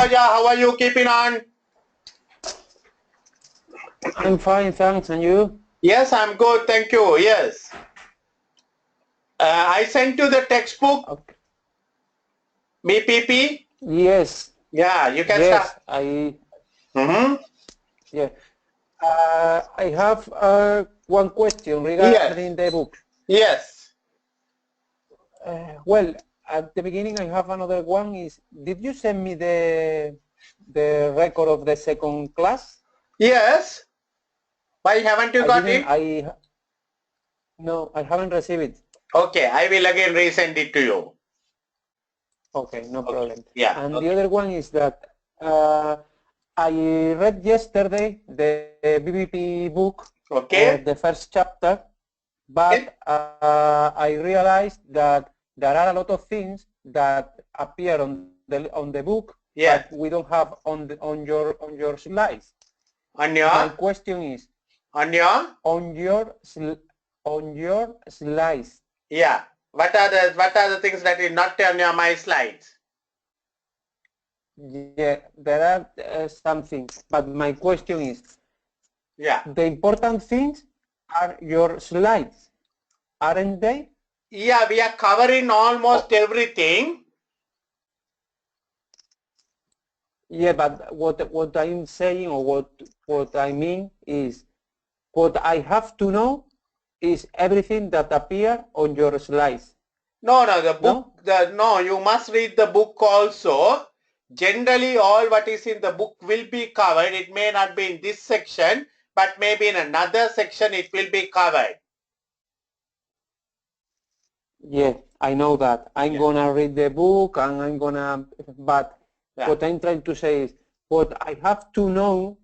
Raja, how are you keeping on? I'm fine, thanks. And you? Yes, I'm good, thank you. Yes. I sent you the textbook, Okay. BPP. Yes. Yeah, you can start. Yes, yeah. I have one question Yes, regarding the book. yes. Well, at the beginning, I have another one. Did you send me the record of the second class? Yes. Why haven't you I got didn't. it? No, I haven't received it. Okay, I will again resend it to you. Okay, no Okay. problem. Yeah. And Okay. the other one is that I read yesterday the BBP book, Okay. the first chapter, but I realized that there are a lot of things that appear on the book, Yes. but we don't have on your slides. On My your question is on your on your slides. yeah. What are the things that is not on your my slides? Yeah, there are some things, but my question is, Yeah. the important things are your slides, aren't they? Yeah, we are covering almost everything. Yeah, but what I'm saying, or what I mean is, what I have to know is everything that appear on your slides. No, the book, No? you must read the book also. Generally, all what is in the book will be covered. It may not be in this section, but maybe in another section it will be covered. Yeah, I know that. I'm gonna read the book and but what I'm trying to say is, what I have to know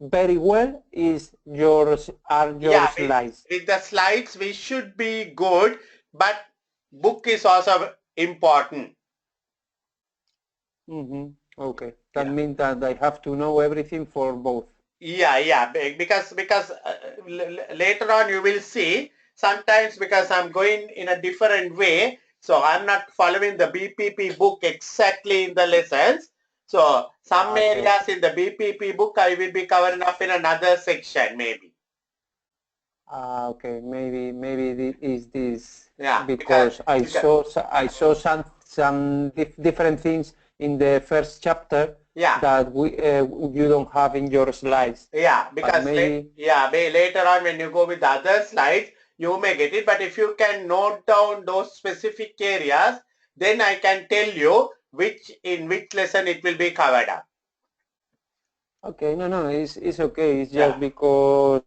very well is your slides. With the slides, we should be good, but book is also important. Okay, that means that I have to know everything for both. Yeah, because later on you will see sometimes because I'm going in a different way, so I'm not following the BPP book exactly in the lessons. So some areas in the BPP book I will be covering up in another section maybe. Okay, maybe is this because I saw some different things in the first chapter that you don't have in your slides. Yeah, because later on when you go with the other slides, you may get it. But if you can note down those specific areas, then I can tell you in which lesson it will be covered up. Okay, no, it's okay. It's just because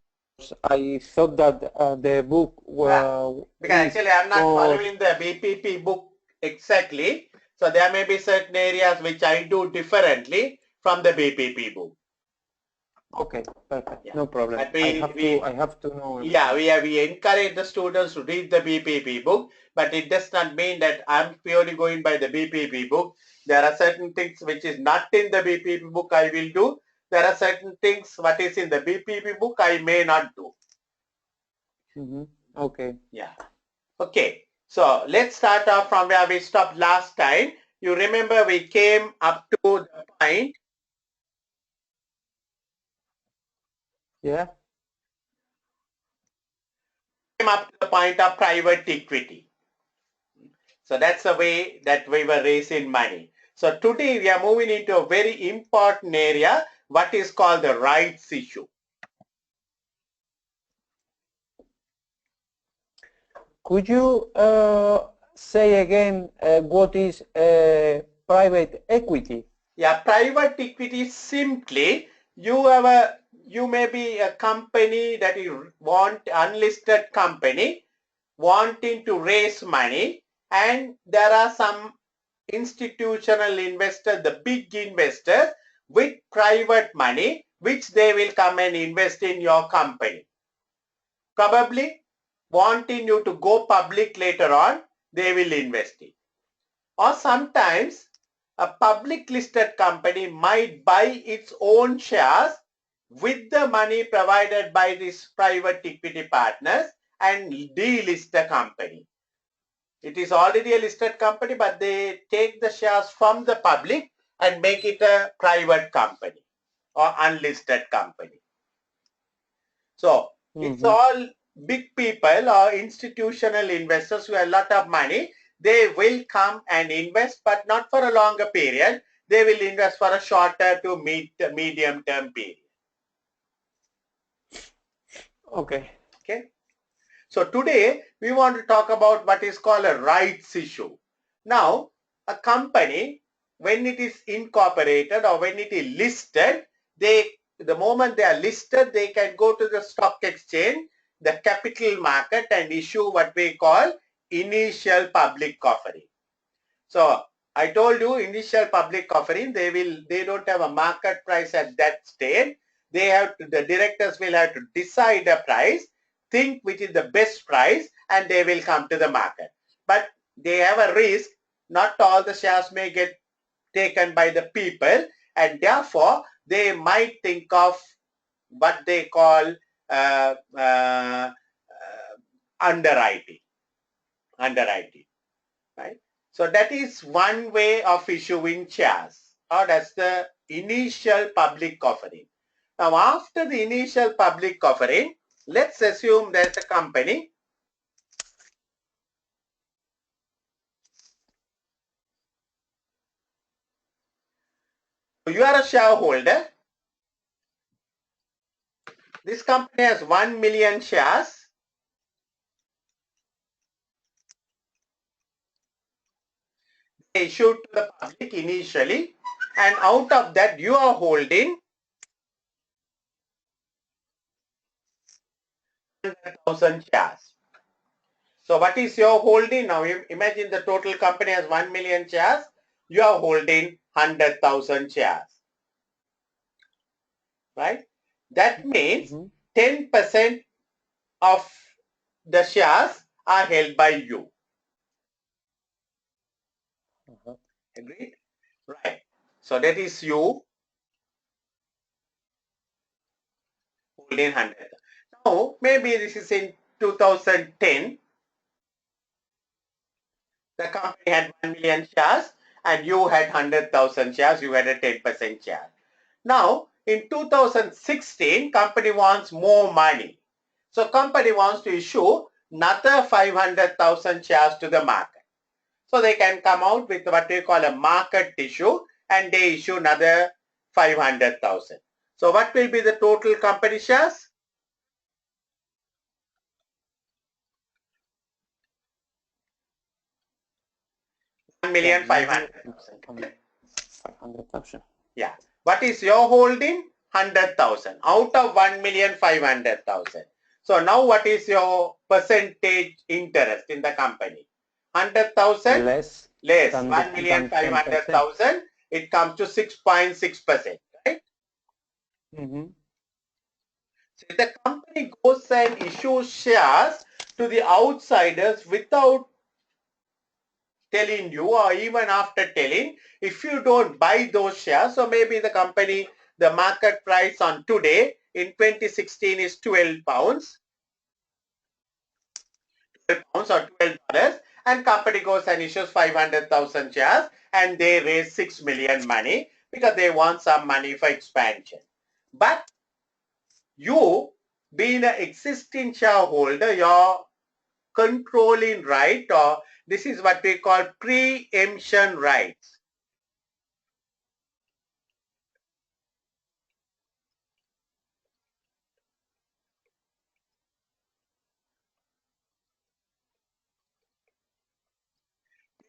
I thought that the book because actually I'm not following the BPP book exactly. So there may be certain areas which I do differently from the BPP book. Okay, perfect. No problem. I have to know. Yeah, we encourage the students to read the BPP book, but it does not mean that I'm purely going by the BPP book. There are certain things which is not in the BPP book I will do. There are certain things what is in the BPP book I may not do. Okay. Yeah. Okay. So let's start off from where we stopped last time. You remember we came up to the point. Yeah. Came up to the point of private equity. So that's the way that we were raising money. So today we are moving into a very important area, what is called the rights issue. Could you say again what is private equity? Yeah, private equity simply you may be a company that you want unlisted company wanting to raise money, and there are some institutional investors, the big investors with private money which they will come and invest in your company. Probably wanting you to go public later on, they will invest it. Or sometimes a public listed company might buy its own shares with the money provided by these private equity partners and delist the company. It is already a listed company, but they take the shares from the public and make it a private company or unlisted company. So it's all big people or institutional investors who have a lot of money. They will come and invest, but not for a longer period. They will invest for a shorter to medium term period. Okay. Okay. So today we want to talk about what is called a rights issue. Now, a company, when it is incorporated or when it is listed, the moment they are listed, they can go to the stock exchange, the capital market, and issue what we call initial public offering. So I told you initial public offering, they don't have a market price at that stage. The directors will have to decide a price, think which is the best price, and they will come to the market. But they have a risk. Not all the shares may get taken by the people, and therefore they might think of what they call uh, uh, underwriting. Underwriting. Right? So that is one way of issuing shares, or that's the initial public offering. Now after the initial public offering, let's assume there's a company. You are a shareholder. This company has 1 million shares. They issued to the public initially, and out of that you are holding 100,000 shares. So what is your holding now? Imagine the total company has 1 million shares. You are holding 100,000 shares. Right? That means 10% of the shares are held by you. Agreed? Right. So that is you holding 100. Now, maybe this is in 2010. The company had 1 million shares and you had 100,000 shares. You had a 10% share. Now, in 2016, company wants more money. So company wants to issue another 500,000 shares to the market. So they can come out with what we call a market issue, and they issue another 500,000. So what will be the total company shares? 1,500,000. 500,000. Yeah. What is your holding? 100,000 out of 1,500,000. So now what is your percentage interest in the company? 100,000 less 1,500,000. It comes to 6.6%, right? So if the company goes and issues shares to the outsiders without telling you, or even after telling, if you don't buy those shares, so maybe the company, the market price on today in 2016 is 12 pounds, 12 pounds or $12, and company goes and issues 500,000 shares and they raise 6 million money because they want some money for expansion. But you, being an existing shareholder, your controlling right, or this is what we call preemption rights.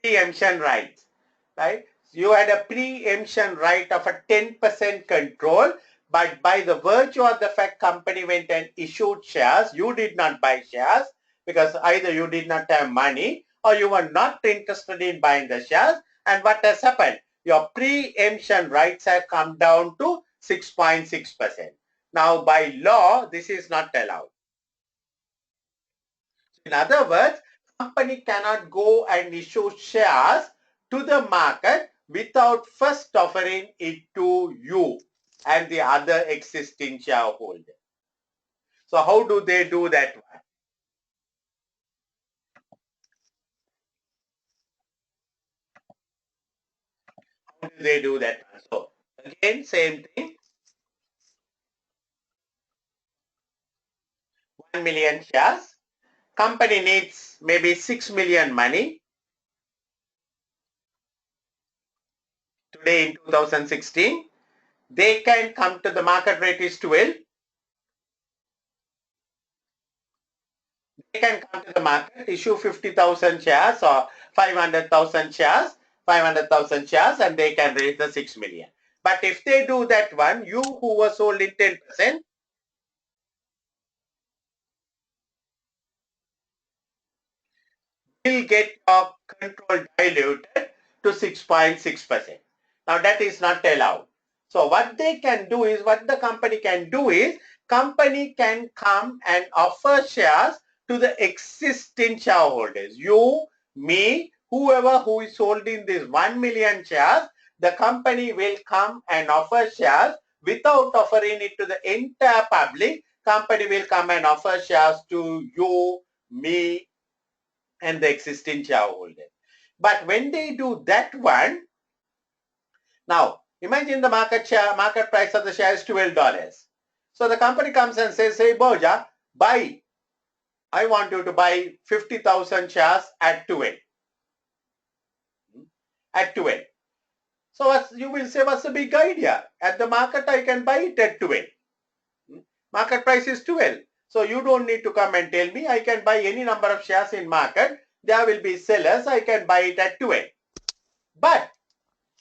Preemption rights, right? You had a preemption right of a 10% control, but by the virtue of the fact company went and issued shares, you did not buy shares because either you did not have money or you were not interested in buying the shares. And what has happened? Your preemption rights have come down to 6.6%. Now by law, this is not allowed. In other words, company cannot go and issue shares to the market without first offering it to you and the other existing shareholder. So how do they do that one? How do they do that? Again, same thing. 1 million shares. Company needs maybe 6 million money. Today in 2016, they can come to the market rate is 12. They can come to the market, issue 50,000 shares or 500,000 shares, 500,000 shares, and they can raise the 6 million. But if they do that one, you who was sold in 10%, will get your control diluted to 6.6%. Now that is not allowed. So what they can do is, what the company can do is, company can come and offer shares to the existing shareholders. You, me, whoever who is holding this 1 million shares, the company will come and offer shares without offering it to the entire public. Company will come and offer shares to you, me, and the existing shareholder. But when they do that one, now imagine the market price of the share is $12. So the company comes and says, hey Boja, buy. I want you to buy 50,000 shares at 12. At 12. So you will say, what's the big idea? At the market, I can buy it at 12. Market price is 12. So you don't need to come and tell me. I can buy any number of shares in market. There will be sellers. I can buy it at 12. But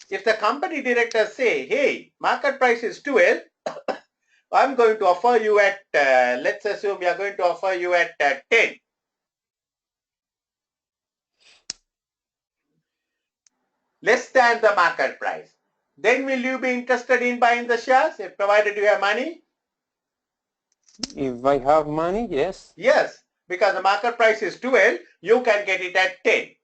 if the company directors say, hey, market price is 12, I'm going to offer you at, let's assume we are going to offer you at 10. Less than the market price. Then will you be interested in buying the shares, if provided you have money? If I have money, yes. Yes, because the market price is 12, you can get it at 10.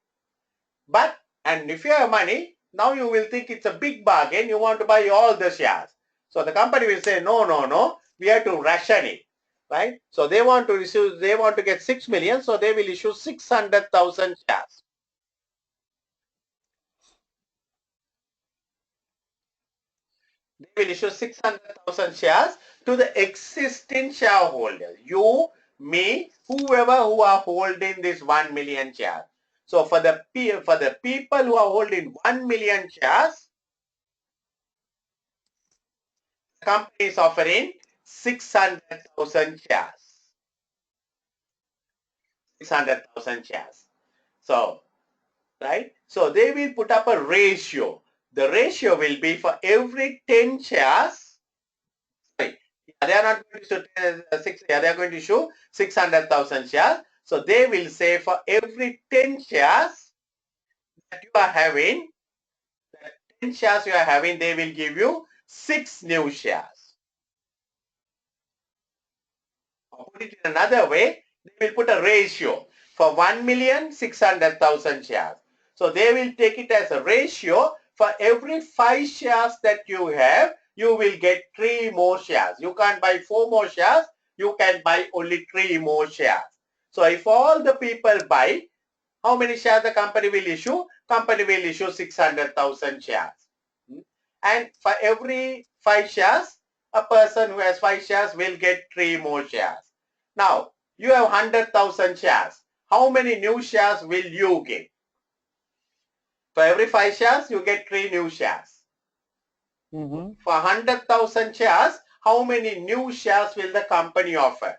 But, and if you have money, now you will think it's a big bargain, you want to buy all the shares. So the company will say, no, no, no, we have to ration it, right? So they want to issue, they want to get 6 million, so they will issue 600,000 shares. They will issue 600,000 shares to the existing shareholders. You, me, whoever who are holding this 1 million shares. So for the people who are holding 1 million shares, the company is offering 600,000 shares. 600,000 shares. So, right? So they will put up a ratio. The ratio will be for every 10 shares. Sorry, they are not going to issue they are going to issue 600,000 shares. So they will say for every 10 shares that you are having, that 10 shares you are having, they will give you 6 new shares. Or put it in another way, they will put a ratio for 1,600,000 shares. So they will take it as a ratio. For every 5 shares that you have, you will get 3 more shares. You can't buy 4 more shares. You can buy only 3 more shares. So if all the people buy, how many shares the company will issue? Company will issue 600,000 shares. And for every 5 shares, a person who has 5 shares will get 3 more shares. Now, you have 100,000 shares. How many new shares will you get? For every 5 shares, you get 3 new shares. For 100,000 shares, how many new shares will the company offer?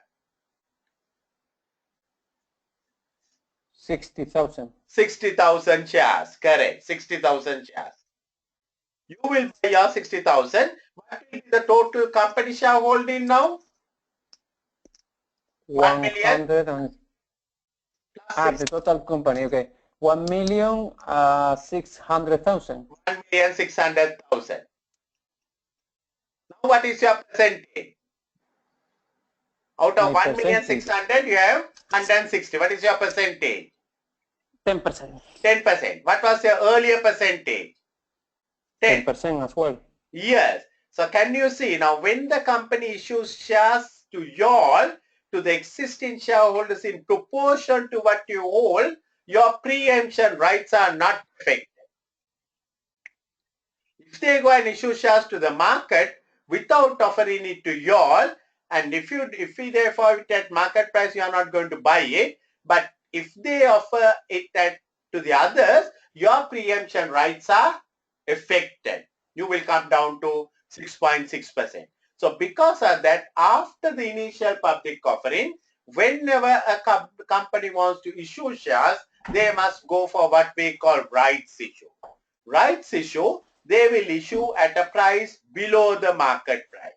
60,000. 60,000 shares, correct, 60,000 shares. You will buy your 60,000. What will be the total company shareholding now? 1 million 100 and plus the total company, okay. 1,600,000. 1,600,000. Now what is your percentage? Out of 1,600,000, you have 160. What is your percentage? 10%. 10%. What was your earlier percentage? 10% as well. Yes. So can you see now when the company issues shares to you all, to the existing shareholders in proportion to what you hold, your preemption rights are not affected. If If they go and issue shares to the market without offering it to you all, and if we therefore it at market price, you are not going to buy it. But if they offer it to the others, your preemption rights are affected. You will come down to 6.6%. So because of that, after the initial public offering, whenever a company wants to issue shares, they must go for what we call rights issue. Rights issue, they will issue at a price below the market price.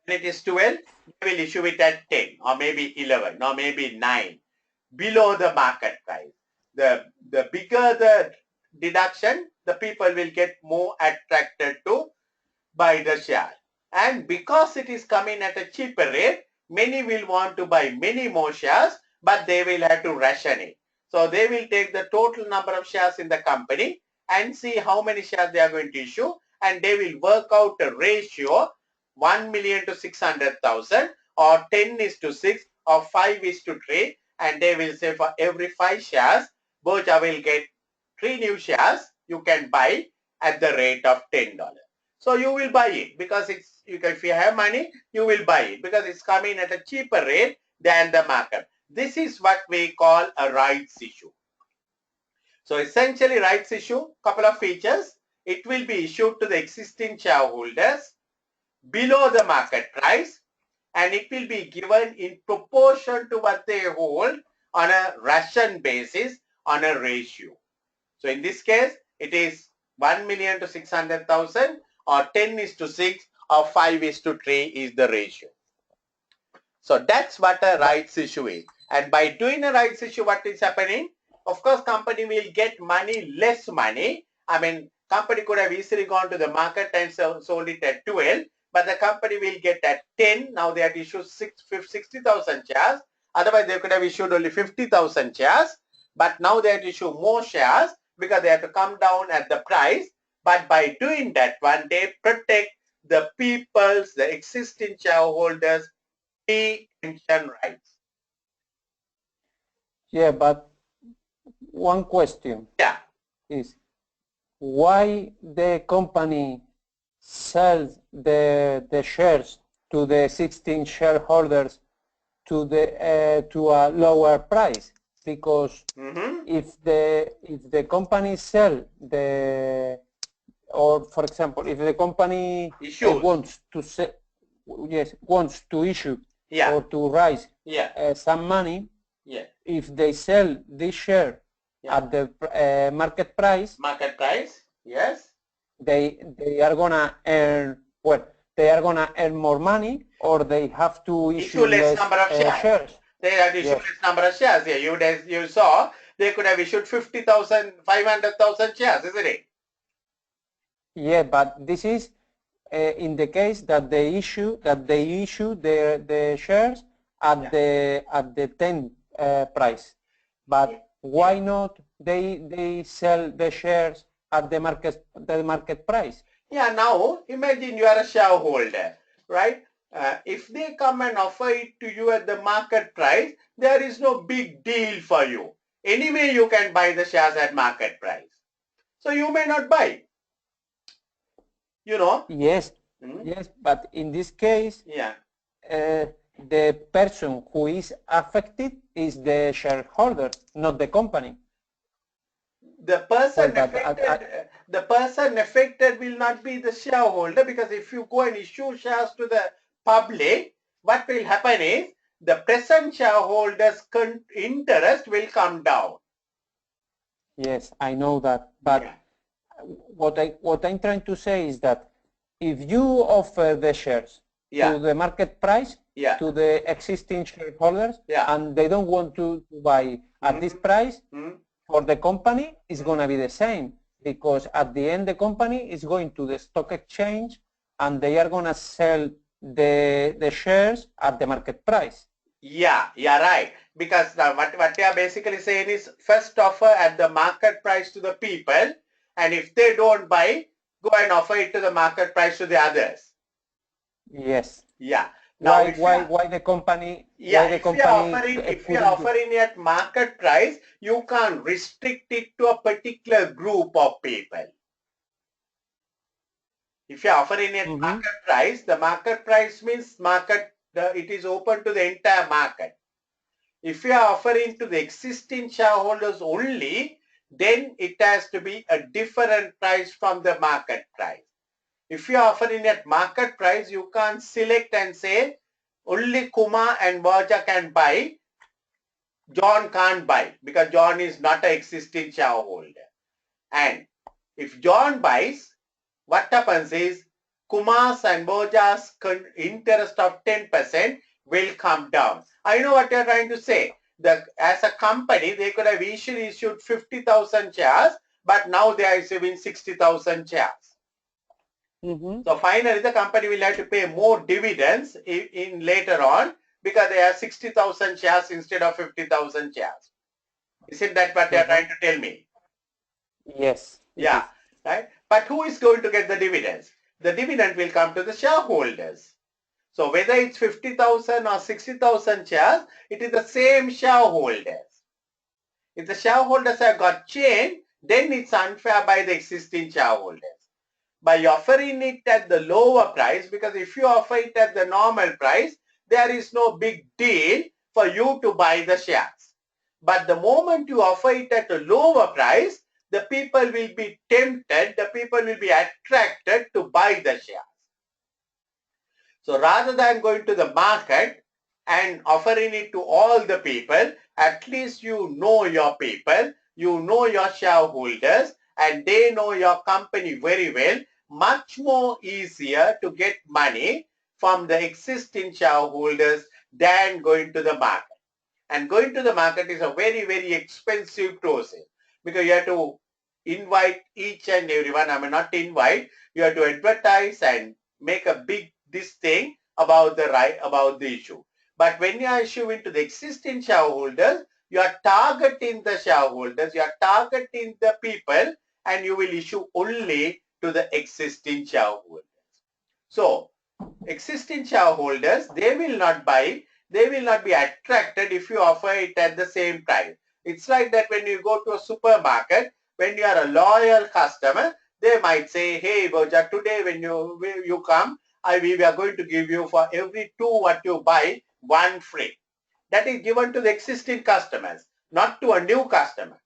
When it is 12, they will issue it at 10 or maybe 11 or maybe 9 below the market price. The bigger the deduction, the people will get more attracted to buy the share. And because it is coming at a cheaper rate, many will want to buy many more shares, but they will have to ration it. So they will take the total number of shares in the company and see how many shares they are going to issue, and they will work out a ratio 1 million to 600,000 or 10 is to 6 or 5 is to 3, and they will say for every 5 shares, Boja will get 3 new shares you can buy at the rate of $10. So you will buy it because if you have money, you will buy it because it's coming at a cheaper rate than the market. This is what we call a rights issue. So essentially rights issue, couple of features. It will be issued to the existing shareholders below the market price, and it will be given in proportion to what they hold on a ration basis on a ratio. So in this case, it is 1 million to 600,000 or 10 is to 6 or 5 is to 3 is the ratio. So that's what a rights issue is. And by doing a rights issue, what is happening? Of course, company will get money, less money. I mean, company could have easily gone to the market and sold it at 12, but the company will get at 10. Now they have issued 60,000 shares. Otherwise, they could have issued only 50,000 shares. But now they have to issue more shares because they have to come down at the price. But by doing that one, they protect the people's, the existing shareholders' preemption rights. Yeah, but one question is why the company sells the shares to the 16 shareholders to a lower price? Because if the company sell or for example, if the company wants to issue or to raise some money, if they sell this share at the market price, yes, they are gonna earn more money, or they have to issue less number of shares. They have issued less number of shares. Yeah, you saw they could have issued 50,000, 500,000 shares, isn't it? Yeah, but this is in the case that they issue the shares at the 10 price. But why not they sell the shares at the market price? Yeah, now imagine you are a shareholder, right? If they come and offer it to you at the market price, there is no big deal for you. Anyway, you can buy the shares at market price. So you may not buy. Yes, yes, but in this case, the person who is affected is the shareholder, not the company. The person affected will not be the shareholder, because if you go and issue shares to the public, what will happen is the present shareholders' interest will come down. Yes, I know that, but what I'm trying to say is that if you offer the shares to the market price to the existing shareholders and they don't want to buy at this price, for the company it's going to be the same, because at the end the company is going to the stock exchange and they are going to sell the shares at the market price. Yeah, right. Because what they are basically saying is first offer at the market price to the people, and if they don't buy, go and offer it to the market price to the others. Yes. Yeah. Now, why the company? If you are offering at market price, you can't restrict it to a particular group of people. If you are offering at market price, the market price means it is open to the entire market. If you are offering to the existing shareholders only, then it has to be a different price from the market price. If you are offering at market price, you can't select and say only Kumar and Vaja can buy, John can't buy because John is not an existing shareholder. And if John buys, what happens is Kumar's and Boja's interest of 10% will come down. I know what you're trying to say. As a company, they could have issued 50,000 shares, but now they are issuing 60,000 shares. So finally, the company will have to pay more dividends in later on because they have 60,000 shares instead of 50,000 shares. Isn't that what they're trying to tell me? Yes. Yeah, right. But who is going to get the dividends? The dividend will come to the shareholders. So whether it's 50,000 or 60,000 shares, it is the same shareholders. If the shareholders have got changed, then it's unfair by the existing shareholders. By offering it at the lower price, because if you offer it at the normal price, there is no big deal for you to buy the shares. But the moment you offer it at a lower price, the people will be tempted, the people will be attracted to buy the shares. So rather than going to the market and offering it to all the people, at least you know your people, you know your shareholders, and they know your company very well. Much more easier to get money from the existing shareholders than going to the market. And going to the market is a very, very expensive process because you have to invite each and everyone. I mean, not invite, you have to advertise and make a big this thing about the issue. But when you are issuing to the existing shareholders, you are targeting the shareholders, you are targeting the people, and you will issue only to the existing shareholders. So existing shareholders, they will not buy, they will not be attracted if you offer it at the same price. It's like that when you go to a supermarket, when you are a loyal customer, they might say, hey Boja, today when you come, we are going to give you for every 2 what you buy, 1 free. That is given to the existing customers, not to a new customer.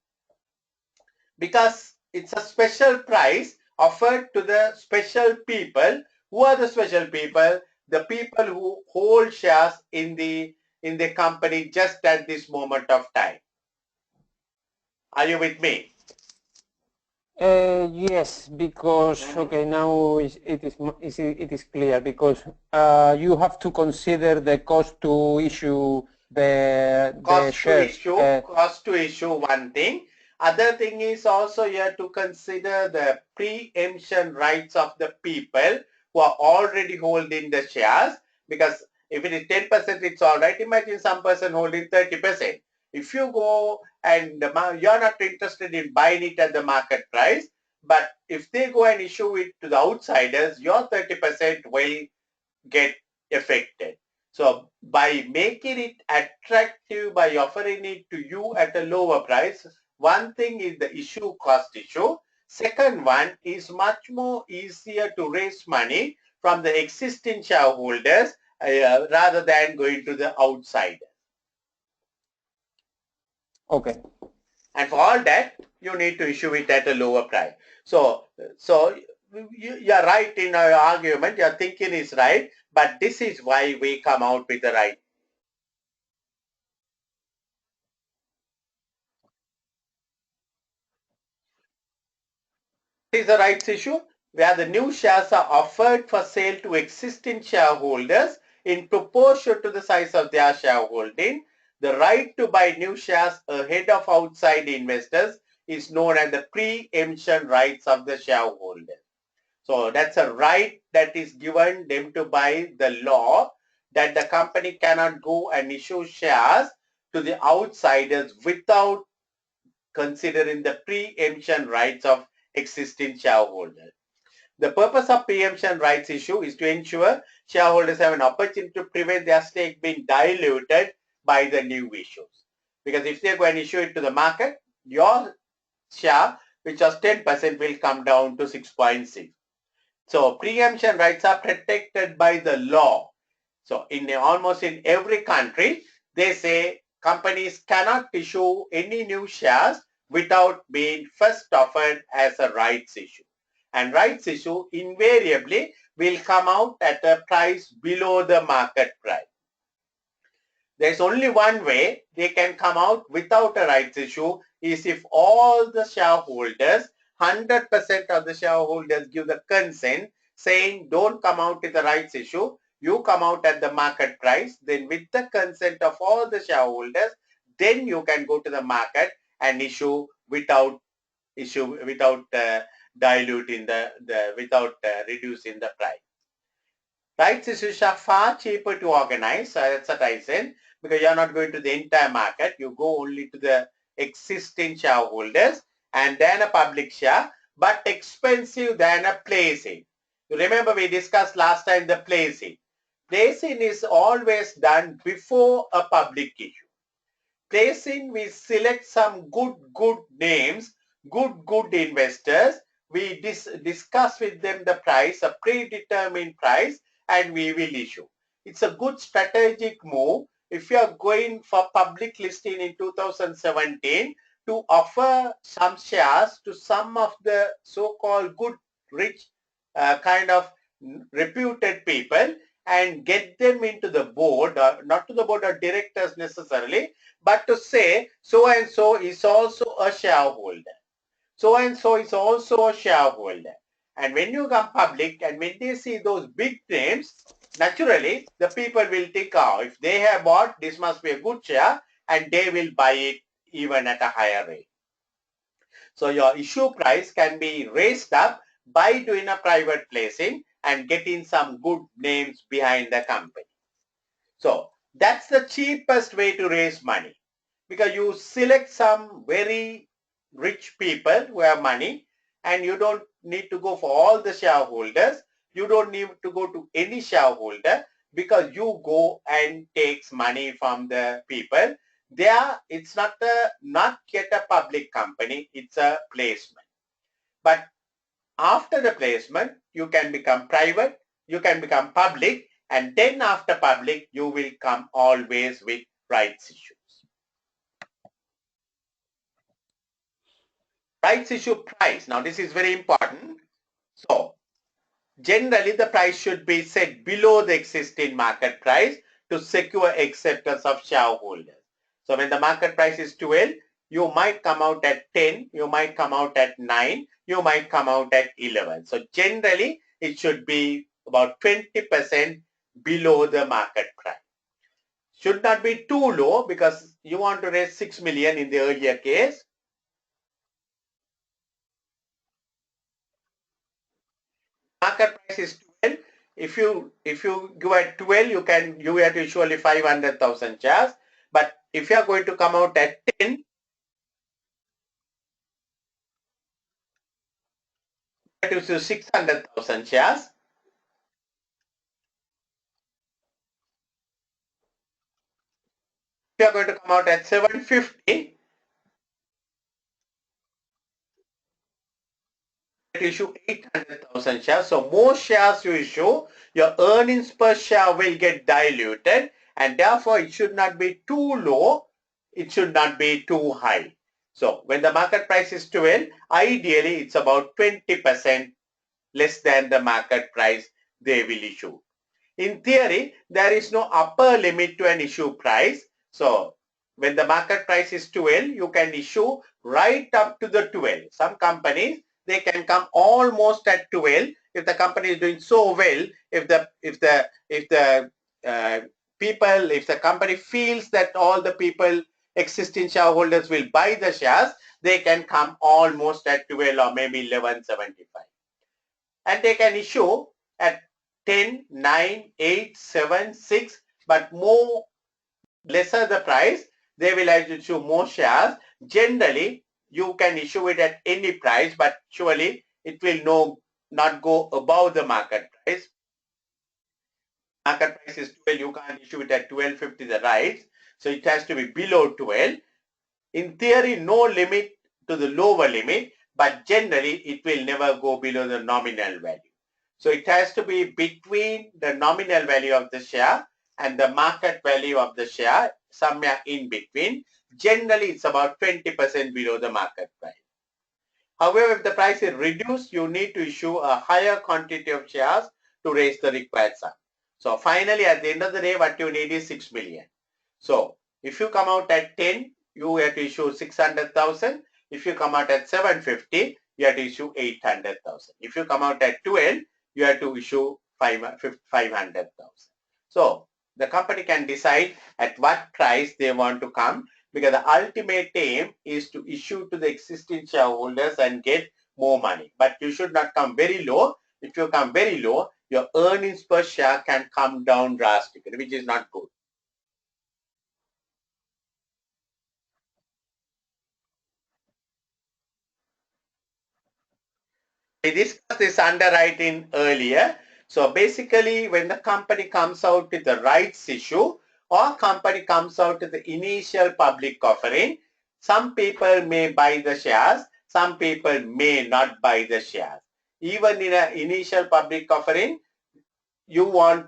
Because it's a special price offered to the special people. Who are the special people? The people who hold shares in the company just at this moment of time. Are you with me? Yes, because okay, now it is clear because you have to consider the cost to issue the shares. Cost to issue one thing. Other thing is also you have to consider the preemption rights of the people who are already holding the shares, because if it is 10%, it's all right. Imagine some person holding 30%. If you go and you're not interested in buying it at the market price, but if they go and issue it to the outsiders, your 30% will get affected. So by making it attractive, by offering it to you at a lower price, one thing is the cost issue. Second one is much more easier to raise money from the existing shareholders rather than going to the outsiders. Okay. And for all that, you need to issue it at a lower price. So you're right in your argument, your thinking is right, but this is why we come out with the right. This is the rights issue where the new shares are offered for sale to existing shareholders in proportion to the size of their shareholding. The right to buy new shares ahead of outside investors is known as the preemption rights of the shareholder. So that's a right that is given them to by the law, that the company cannot go and issue shares to the outsiders without considering the preemption rights of existing shareholders. The purpose of preemption rights issue is to ensure shareholders have an opportunity to prevent their stake being diluted by the new issues. Because if they go and issue it to the market, your share, which was 10%, will come down to 6.6. So preemption rights are protected by the law. So almost in every country, they say companies cannot issue any new shares without being first offered as a rights issue. And rights issue invariably will come out at a price below the market price. There's only one way they can come out without a rights issue is if all the shareholders, 100% of the shareholders give the consent saying don't come out with a rights issue, you come out at the market price, then with the consent of all the shareholders, then you can go to the market and issue without diluting without reducing the price. Rights issues are far cheaper to organize, that's what I said, because you're not going to the entire market, you go only to the existing shareholders and then a public share, but expensive than a placing. You remember we discussed last time the placing. Placing is always done before a public issue. Placing, we select some good names, good investors. We discuss with them the price, a predetermined price, and we will issue. It's a good strategic move if you are going for public listing in 2017 to offer some shares to some of the so-called good, rich, kind of reputed people and get them into the board, not to the board of directors necessarily, but to say so and so is also a shareholder. So and so is also a shareholder. And when you come public and when they see those big names, naturally the people will think, oh, if they have bought, this must be a good share, and they will buy it even at a higher rate. So your issue price can be raised up by doing a private placing and getting some good names behind the company. So that's the cheapest way to raise money, because you select some very rich people who have money and you don't need to go for all the shareholders. You don't need to go to any shareholder because you go and takes money from the people. There, it's not yet a public company, it's a placement. But after the placement, you can become private, you can become public, and then after public, you will come always with rights issues. Rights issue price. Now, this is very important. So, generally, the price should be set below the existing market price to secure acceptance of shareholders. So, when the market price is 12, you might come out at 10, you might come out at 9, you might come out at 11. So, generally, it should be about 20% below the market price. Should not be too low because you want to raise 6 million in the earlier case. Market price is 12. If you go at 12, you have to issue only 500,000 shares. But if you are going to come out at 10, you have to issue 600,000 shares. If you are going to come out at 750, you issue 800,000 shares. So more shares you issue, your earnings per share will get diluted, and therefore it should not be too low, it should not be too high. So when the market price is 12, ideally it's about 20% less than the market price they will issue. In theory, there is no upper limit to an issue price. So when the market price is 12, you can issue right up to the 12. Some companies, they can come almost at 12 if the company is doing so well. If the company feels that all the people, existing shareholders, will buy the shares, they can come almost at 12 or maybe 11.75. And they can issue at 10, 9, 8, 7, 6, but more lesser the price, they will have to issue more shares. Generally, you can issue it at any price, but surely it will not go above the market price. Market price is 12, you can't issue it at 12.50 the rights, so it has to be below 12. In theory, no limit to the lower limit, but generally it will never go below the nominal value. So it has to be between the nominal value of the share and the market value of the share, somewhere in between. Generally, it's about 20% below the market price. However, if the price is reduced, you need to issue a higher quantity of shares to raise the required sum. So finally, at the end of the day, what you need is 6 million. So if you come out at 10, you have to issue 600,000. If you come out at 750, you have to issue 800,000. If you come out at 12, you have to issue 500,000. So the company can decide at what price they want to come, because the ultimate aim is to issue to the existing shareholders and get more money. But you should not come very low. If you come very low, your earnings per share can come down drastically, which is not good. We discussed this underwriting earlier. So basically, when the company comes out with the rights issue or company comes out with the initial public offering, some people may buy the shares, some people may not buy the shares. Even in an initial public offering, you want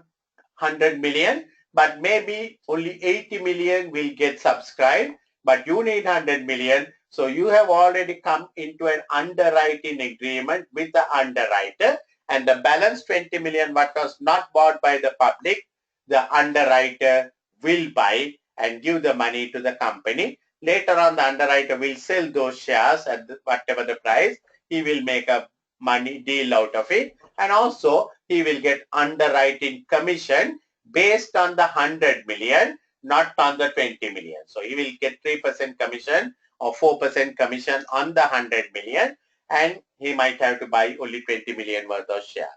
100 million, but maybe only 80 million will get subscribed, but you need 100 million. So you have already come into an underwriting agreement with the underwriter, and the balance 20 million what was not bought by the public, the underwriter will buy and give the money to the company. Later on, the underwriter will sell those shares at whatever the price. He will make a money deal out of it, and also he will get underwriting commission based on the 100 million, not on the 20 million. So he will get 3% commission or 4% commission on the 100 million, and he might have to buy only 20 million worth of share.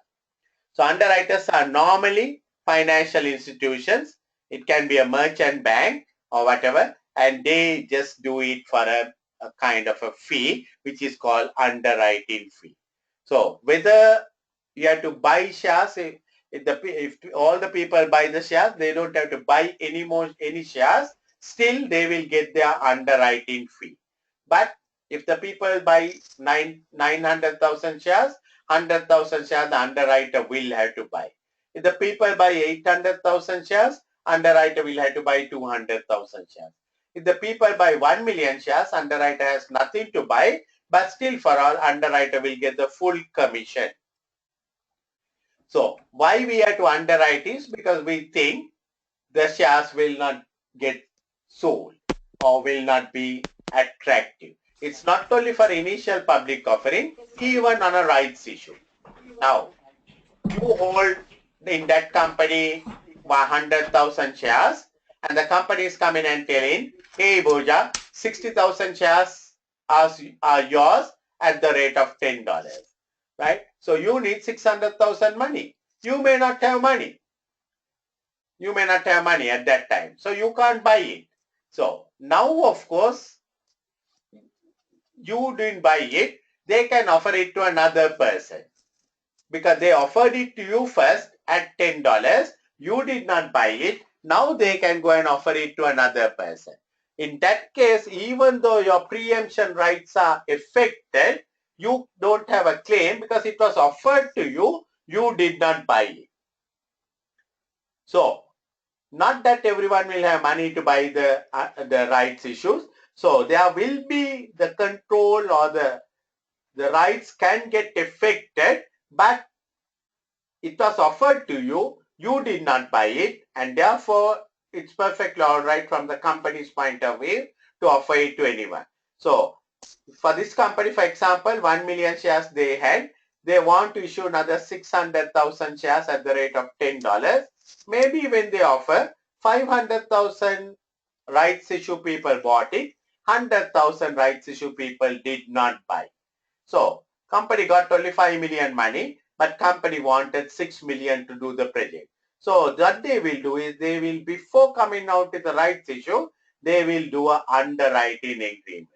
So underwriters are normally financial institutions. It can be a merchant bank or whatever, and they just do it for a kind of a fee, which is called underwriting fee. So whether you have to buy shares, if all the people buy the shares, they don't have to buy any shares. Still, they will get their underwriting fee. But if the people buy 900,000 shares, 100,000 shares, the underwriter will have to buy. If the people buy 800,000 shares, underwriter will have to buy 200,000 shares. If the people buy 1 million shares, underwriter has nothing to buy, but still for all, underwriter will get the full commission. So why we have to underwrite is because we think the shares will not get sold or will not be attractive. It's not only for initial public offering, even on a rights issue. Now, you hold in that company 100,000 shares, and the company is coming and telling, hey Boja, 60,000 shares are yours at the rate of $10, right? So you need 600,000 money. You may not have money. You may not have money at that time. So you can't buy it. So now, of course, you didn't buy it. They can offer it to another person, because they offered it to you first at $10. You did not buy it. Now they can go and offer it to another person. In that case, even though your preemption rights are affected, you don't have a claim because it was offered to you. You did not buy it. So not that everyone will have money to buy the rights issues. So there will be the control, or the rights can get affected, but it was offered to you, you did not buy it, and therefore it's perfectly all right from the company's point of view to offer it to anyone. So for this company, for example, 1 million shares they had, they want to issue another 600,000 shares at the rate of $10. Maybe when they offer 500,000 rights issue people bought it, 100,000 rights issue people did not buy. So company got only 5 million money, but company wanted 6 million to do the project. So what they will do is, they will, before coming out with the rights issue, they will do a underwriting agreement.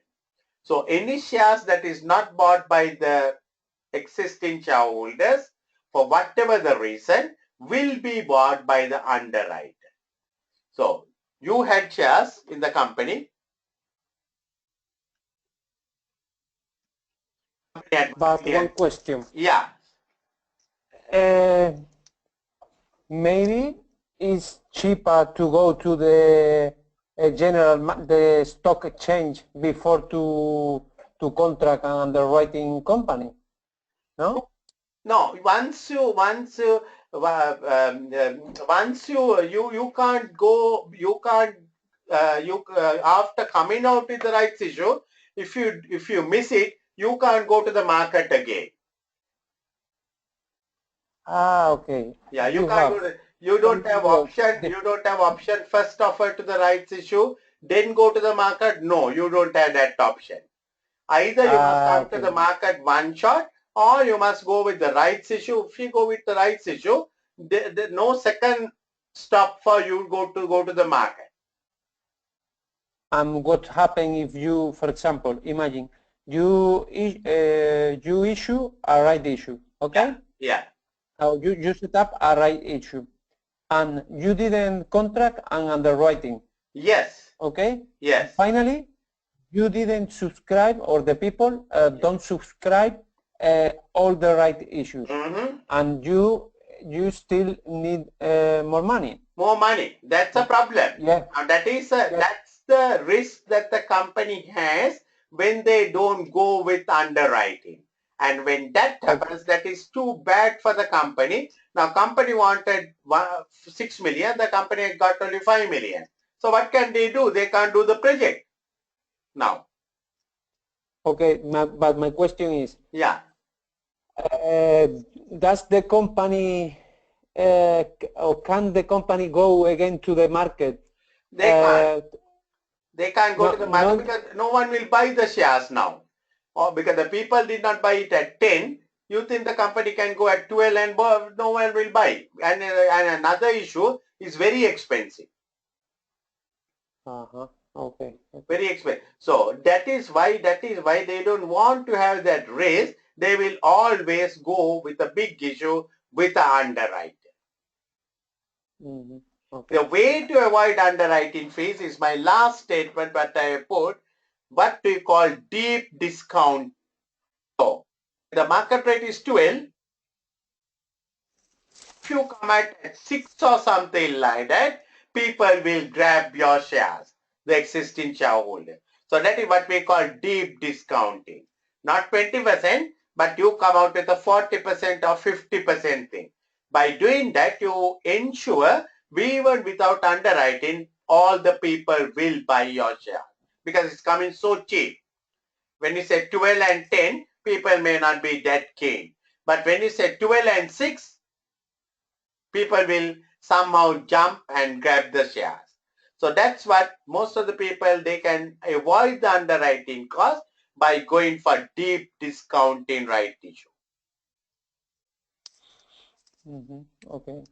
So any shares that is not bought by the existing shareholders, for whatever the reason, will be bought by the underwriter. So you had shares in the company. But one question. Yeah. maybe it's cheaper to go to the the stock exchange before to contract an underwriting company, no? No, once you can't go, you can't after coming out with the rights issue, if you miss it, you can't go to the market again. Ah, okay. Yeah, you can't go to, you don't have option, you don't have option first offer to the rights issue, then go to the market. No, you don't have that option. Either you must come to the market one shot, or you must go with the rights issue. If you go with the rights issue, there no second stop for you go to the market. And what happens if you, for example, imagine you issue a right issue, okay? Yeah. Now you set up a right issue, and you didn't contract an underwriting. Yes. Okay. Yes. And finally, you didn't subscribe, or the people don't subscribe all the right issues, and you still need more money. More money. That's a problem. Yeah. Now that's the risk that the company has when they don't go with underwriting. And when that happens, that is too bad for the company. Now company wanted 6 million, the company got only 5 million. So what can they do? They can't do the project now. Okay, but my question is, yeah, does the company or can the company go again to the market? They can't. They can't go to the market because no one will buy the shares now. Or because the people did not buy it at 10, you think the company can go at 12 and no one will buy. And another issue is very expensive. Okay. Very expensive. So that is why they don't want to have that race. They will always go with a big issue with the underwriter. Okay. The way to avoid underwriting fees is my last statement, but I put what we call deep discount. So the market rate is 12. If you come at 6 or something like that, people will grab your shares, the existing shareholder. So that is what we call deep discounting. Not 20%, but you come out with a 40% or 50% thing. By doing that, you ensure even without underwriting, all the people will buy your share because it's coming so cheap. When you say 12 and 10, people may not be that keen. But when you say 12 and 6, people will somehow jump and grab the shares. So that's what most of the people, they can avoid the underwriting cost by going for deep discounting right issue. Okay.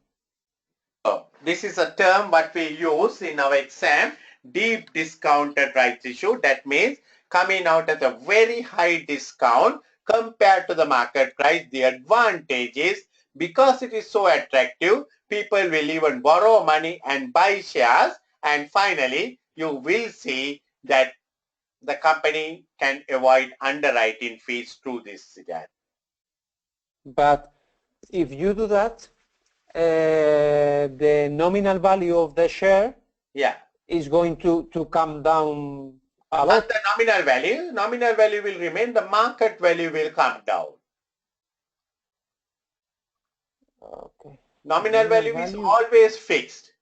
So this is a term what we use in our exam, deep discounted rights issue. That means coming out at a very high discount compared to the market price. The advantage is because it is so attractive, people will even borrow money and buy shares, and finally you will see that the company can avoid underwriting fees through this. But if you do that, the nominal value of the share is going to come down a lot. Not the nominal value. Nominal value will remain. The market value will come down. Okay. Nominal value is always fixed.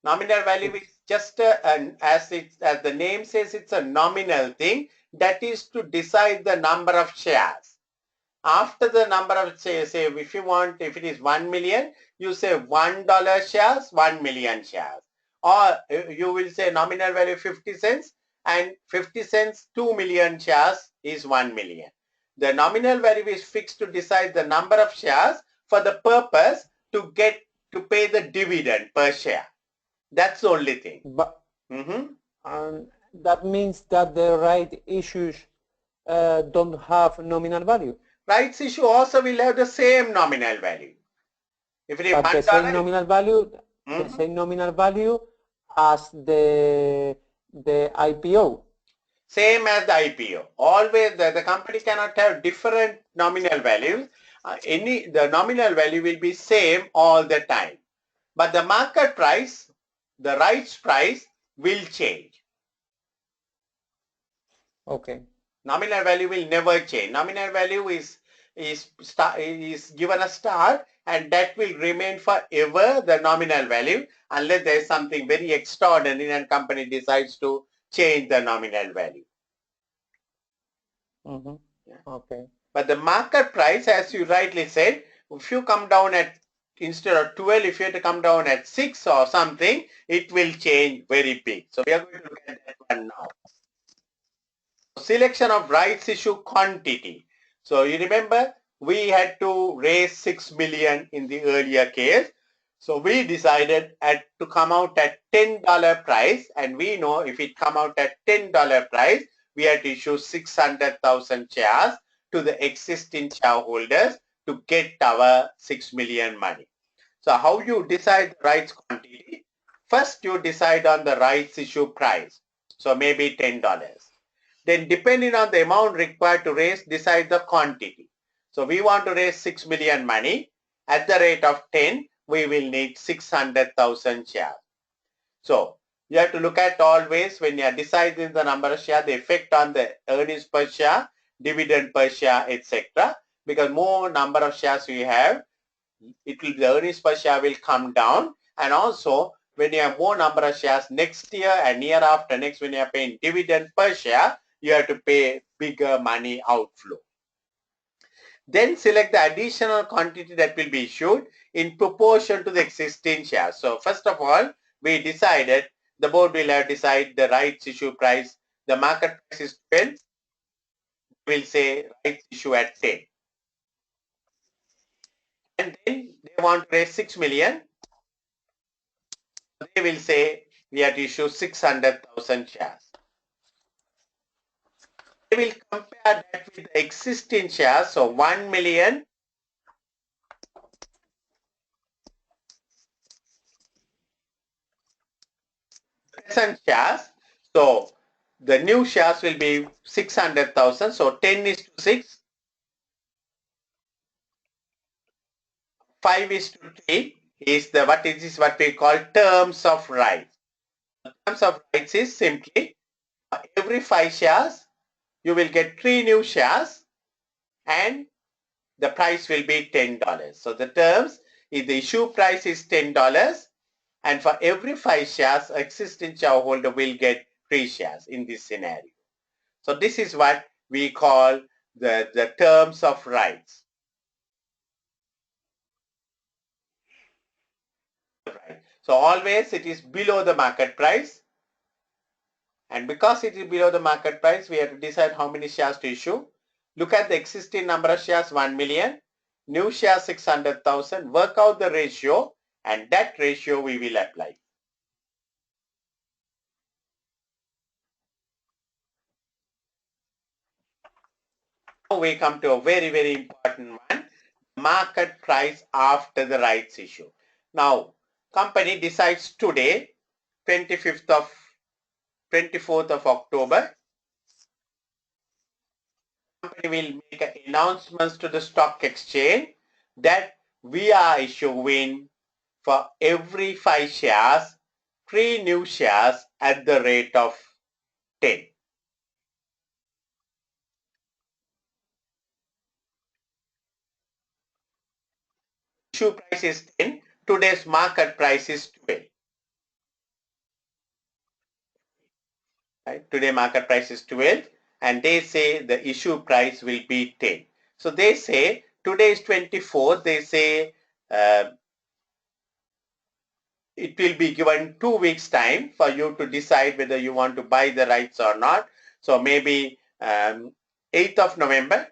Nominal value is just as the name says, it's a nominal thing that is to decide the number of shares. After the number of say if it is 1 million, you say $1 shares, 1 million shares. Or you will say nominal value 50 cents and 50 cents 2 million shares is 1 million. The nominal value is fixed to decide the number of shares for the purpose to pay the dividend per share. That's the only thing. But and that means that the right issues don't have nominal value. Rights issue also will have the same nominal value. If it is but the same nominal value, the same nominal value as the IPO. Same as the IPO. Always the company cannot have different nominal values. the nominal value will be same all the time. But the market price, the rights price will change. Okay. Nominal value will never change. Nominal value is given a start, and that will remain forever, the nominal value, unless there is something very extraordinary and company decides to change the nominal value. Mm-hmm. Yeah. Okay. But the market price, as you rightly said, if you come down at, instead of 12, if you have to come down at 6 or something, it will change very big. So we are going to look at that one now. Selection of rights issue quantity. So you remember we had to raise 6 million in the earlier case. So we decided to come out at $10 price, and we know if it come out at $10 price, we had to issue 600,000 shares to the existing shareholders to get our 6 million money. So how you decide the rights quantity? First you decide on the rights issue price. So maybe $10. Then depending on the amount required to raise, decide the quantity. So we want to raise 6 million money. At the rate of 10, we will need 600,000 shares. So you have to look at always when you are deciding the number of shares, the effect on the earnings per share, dividend per share, etc. Because more number of shares you have, the earnings per share will come down. And also when you have more number of shares next year and year after next, when you are paying dividend per share, you have to pay bigger money outflow. Then select the additional quantity that will be issued in proportion to the existing shares. So first of all, we decided, the board will have decided the rights issue price. The market price is 12. We'll say rights issue at 10. And then they want to raise 6 million. They will say we have to issue 600,000 shares. They will compare that with the existing shares. So 1 million present shares. So the new shares will be 600,000. So 10 is to 6. 5 is to 3 is what we call terms of rights. Terms of rights is simply every 5 shares you will get 3 new shares and the price will be $10. So the terms is the issue price is $10, and for every 5 shares existing shareholder will get 3 shares in this scenario. So this is what we call the terms of rights. Right. So always it is below the market price, and because it is below the market price, we have to decide how many shares to issue. Look at the existing number of shares, 1 million, new shares 600,000, work out the ratio, and that ratio we will apply. Now we come to a very, very important one, market price after the rights issue. Now, company decides today, 24th of October, company will make announcements to the stock exchange that we are issuing for every 5 shares, 3 new shares at the rate of 10. Issue price is 10, today's market price is 12. Right? Today market price is 12 and they say the issue price will be 10. So they say today is 24, they say it will be given 2 weeks time for you to decide whether you want to buy the rights or not. So maybe 8th of November,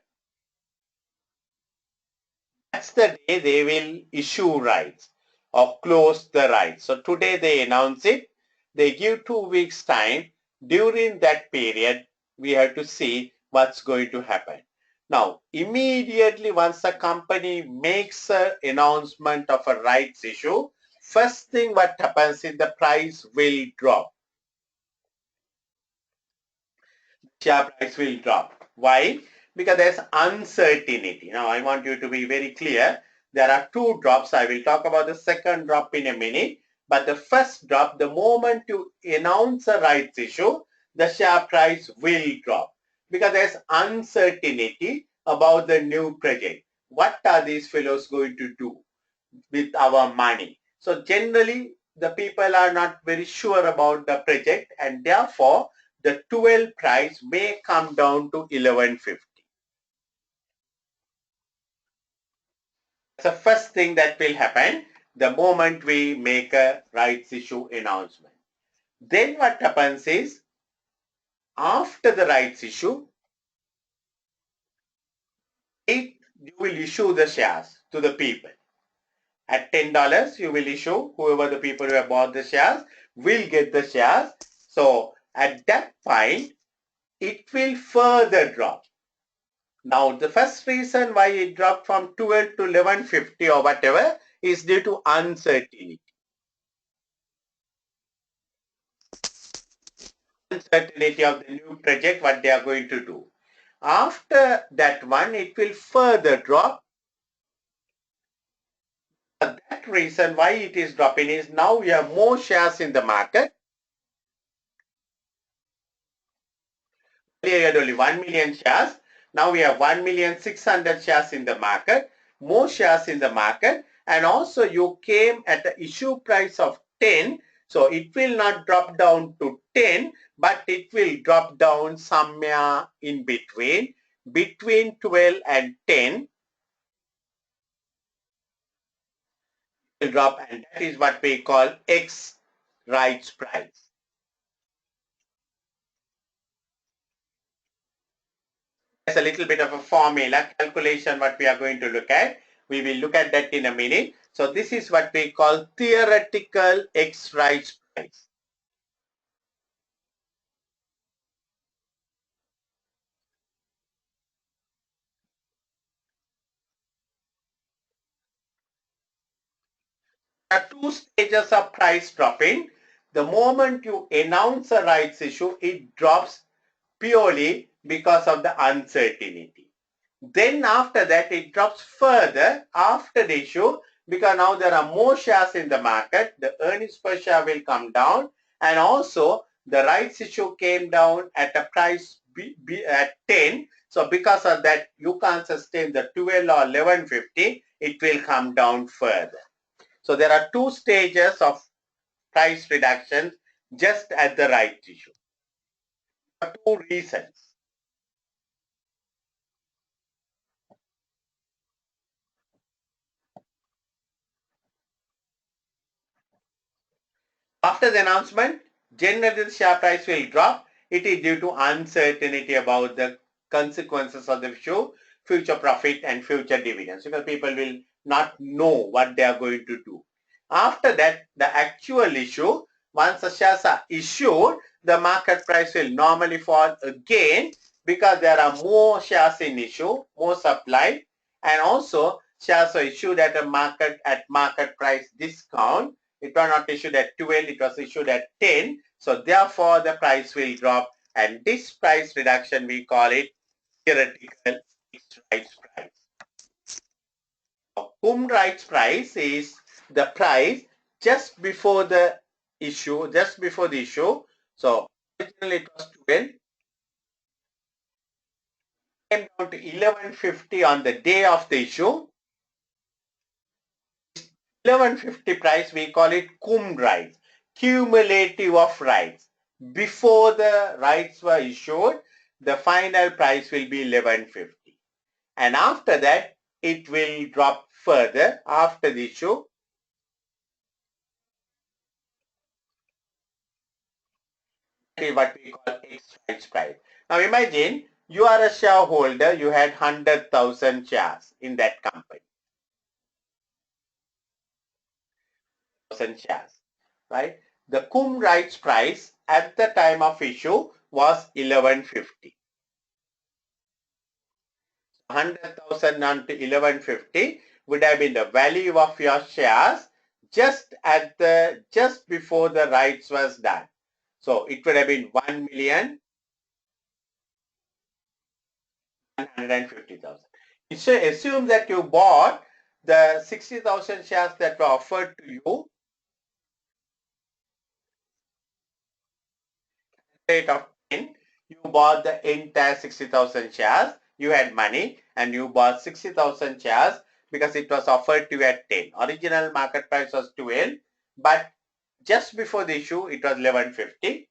that's the day they will issue rights or close the rights. So today they announce it, they give 2 weeks time. During that period, we have to see what's going to happen. Now, immediately once a company makes an announcement of a rights issue, first thing what happens is the price will drop. Share price will drop. Why? Because there's uncertainty. Now I want you to be very clear. There are two drops. I will talk about the second drop in a minute. But the first drop, the moment you announce a rights issue, the share price will drop because there's uncertainty about the new project. What are these fellows going to do with our money? So generally, the people are not very sure about the project, and therefore the 12 price may come down to 1150. That's the first thing that will happen the moment we make a rights issue announcement. Then what happens is, after the rights issue, you will issue the shares to the people. At $10, you will issue, whoever the people who have bought the shares will get the shares. So at that point, it will further drop. Now, the first reason why it dropped from 12 to 1150 or whatever is due to uncertainty. Uncertainty of the new project, what they are going to do. After that one, it will further drop. That reason why it is dropping is now we have more shares in the market. Earlier we had only 1 million shares. Now we have 1,600,000 shares in the market, more shares in the market, and also you came at the issue price of 10. So it will not drop down to 10, but it will drop down somewhere in between 12 and 10 will drop, and that is what we call X rights price. There's a little bit of a formula calculation what we are going to look at. We will look at that in a minute. So this is what we call theoretical X rights price. There are two stages of price dropping. The moment you announce a rights issue, it drops purely because of the uncertainty. Then after that, it drops further after the issue because now there are more shares in the market. The earnings per share will come down, and also the rights issue came down at a price at 10. So because of that, you can't sustain the 12 or 1150. It will come down further. So there are two stages of price reduction just at the rights issue. For two reasons. After the announcement, generally the share price will drop. It is due to uncertainty about the consequences of the issue, future profit and future dividends, because people will not know what they are going to do. After that, the actual issue, once the shares are issued, the market price will normally fall again because there are more shares in issue, more supply, and also shares are issued at a market price discount. It was not issued at 12, it was issued at 10. So therefore the price will drop, and this price reduction we call it theoretical fixed rights price. Cum rights price is the price just before the issue, So originally it was 12, came down to 1150 on the day of the issue. 1150 price, we call it cum rights, cumulative of rights. Before the rights were issued, the final price will be 1150. And after that, it will drop further after the issue. That is what we call X rights price. Now imagine you are a shareholder, you had 100,000 shares in that company. Shares, right? The cum rights price at the time of issue was 1150. 100,000 onto 1150 would have been the value of your shares just before the rights was done. So it would have been 1 million 150,000. Assume that you bought the 60,000 shares that were offered to you rate of 10. You bought the entire 60,000 shares. You had money and you bought 60,000 shares because it was offered to you at 10. Original market price was 12, but just before the issue it was 1150,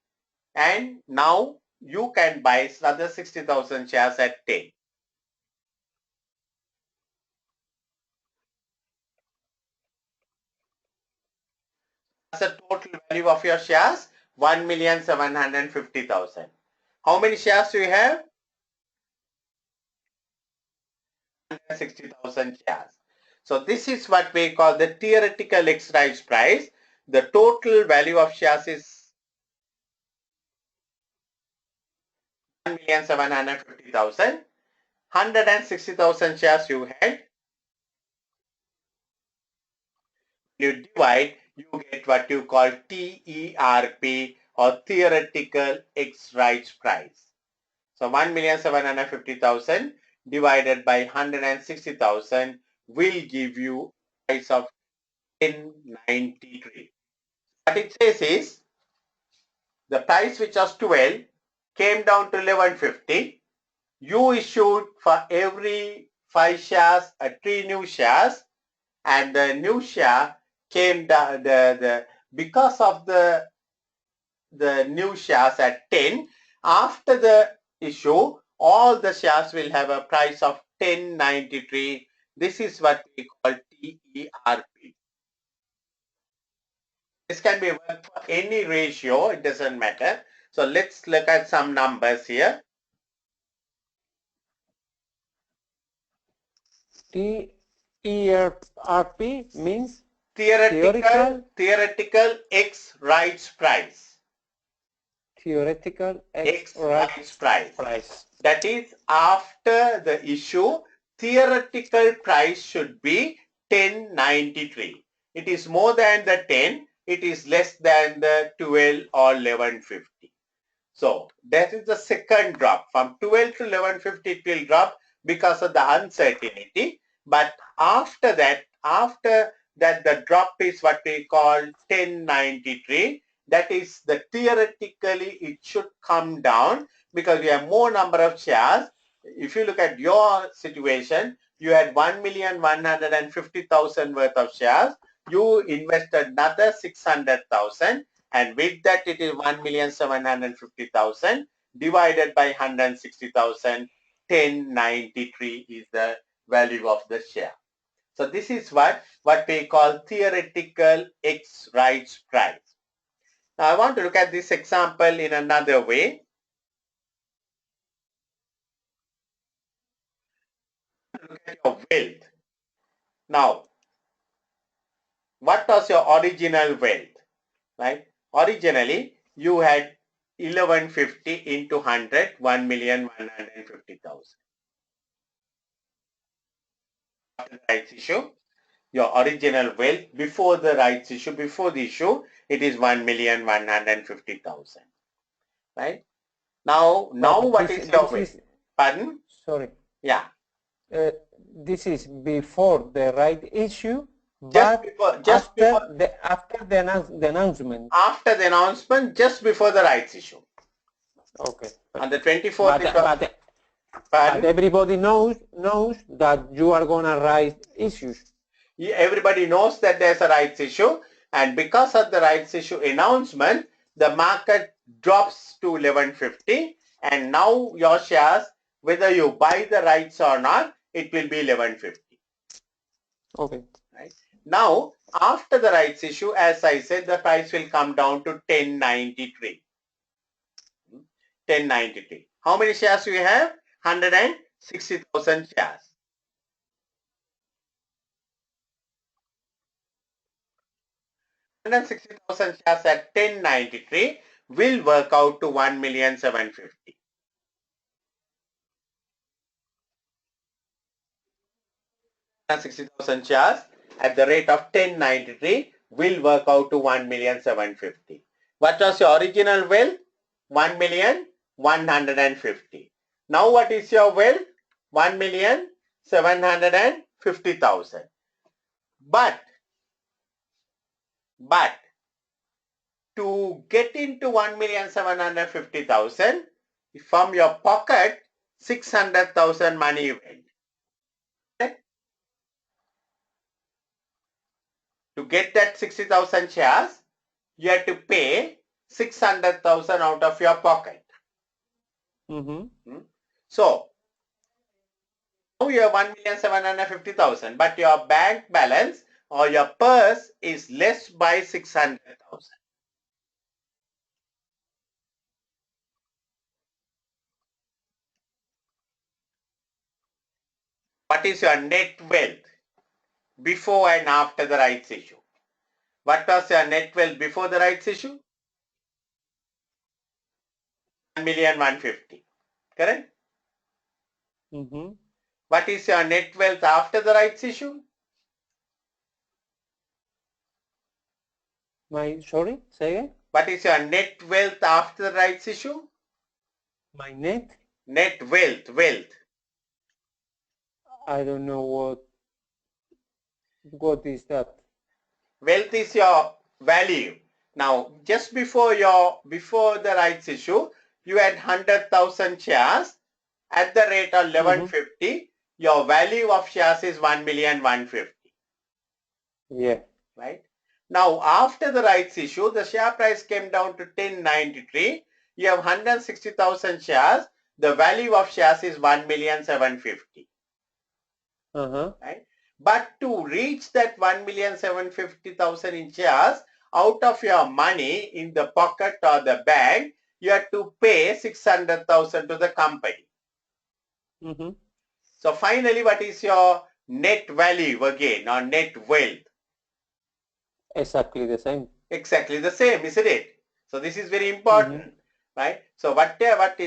and now you can buy another 60,000 shares at 10. That's the total value of your shares, 1,750,000. How many shares do you have? 160,000 shares. So this is what we call the theoretical exercise price. The total value of shares is 1,750,000. 160,000 shares you had. You divide, you get what you call TERP, or theoretical exercise price. So 1,750,000 divided by 160,000 will give you a price of 1093. What it says is the price which was 12 came down to 1150. You issued for every 5 shares 3 new shares, and the new share came down because of the new shares at 10. After the issue, all the shares will have a price of 1093. This is what we call TERP. This can be worked for any ratio, it doesn't matter. So let's look at some numbers here. TERP means Theoretical X rights price. Theoretical X rights price. That is, after the issue, theoretical price should be 1093. It is more than the 10, it is less than the 12 or 1150. So that is the second drop. From 12 to 1150 it will drop because of the uncertainty. But after that the drop is what we call 1093. That is the theoretically it should come down because we have more number of shares. If you look at your situation, you had 1,150,000 worth of shares. You invested another 600,000, and with that it is 1,750,000 divided by 160,000. 1093 is the value of the share. So this is what we call theoretical X rights price. Now I want to look at this example in another way. Look at your wealth. Now, what was your original wealth? Right? Originally, you had 1150 into 100, 1,150,000. After the rights issue, your original wealth before the rights issue, before the issue, it is 1,150,000. Right? Now what is your wealth? Pardon? Sorry. Yeah. This is before the right issue, Just but before the announcement. After the announcement, just before the rights issue. Okay. On the 24th, but everybody knows that you are going to write issues. Everybody knows that there's a rights issue, and because of the rights issue announcement, the market drops to 1150, and now your shares, whether you buy the rights or not, it will be 1150. Okay. Right? Now, after the rights issue, as I said, the price will come down to 1093. 1093. How many shares do you have? 160,000 shares. 160,000 shares at 1093 will work out to 1,750,000. 160,000 shares at the rate of 1093 will work out to 1,750,000. What was your original wealth? 1,150,000. Now what is your wealth? 1,750,000. But to get into 1,750,000, from your pocket, 600,000 money went. To get that 60,000 shares, you have to pay 600,000 out of your pocket. So now you have 1,750,000, but your bank balance or your purse is less by 600,000. What is your net wealth before and after the rights issue? What was your net wealth before the rights issue? 1,150,000. Correct? What is your net wealth after the rights issue? Sorry, say again? What is your net wealth after the rights issue? My net? Net wealth. I don't know what is that. Wealth is your value. Now, just before the rights issue, you had 100,000 shares at the rate of 1150. Your value of shares is 1,150,000. Yeah. Right? Now, after the rights issue, the share price came down to 1093. You have 160,000 shares. The value of shares is 1,750,000. Right? But to reach that 1,750,000 in shares, out of your money in the pocket or the bank, you have to pay 600,000 to the company. So finally, what is your net value again, or net wealth? Exactly the same. Exactly the same, isn't it? So this is very important, right? So what I'm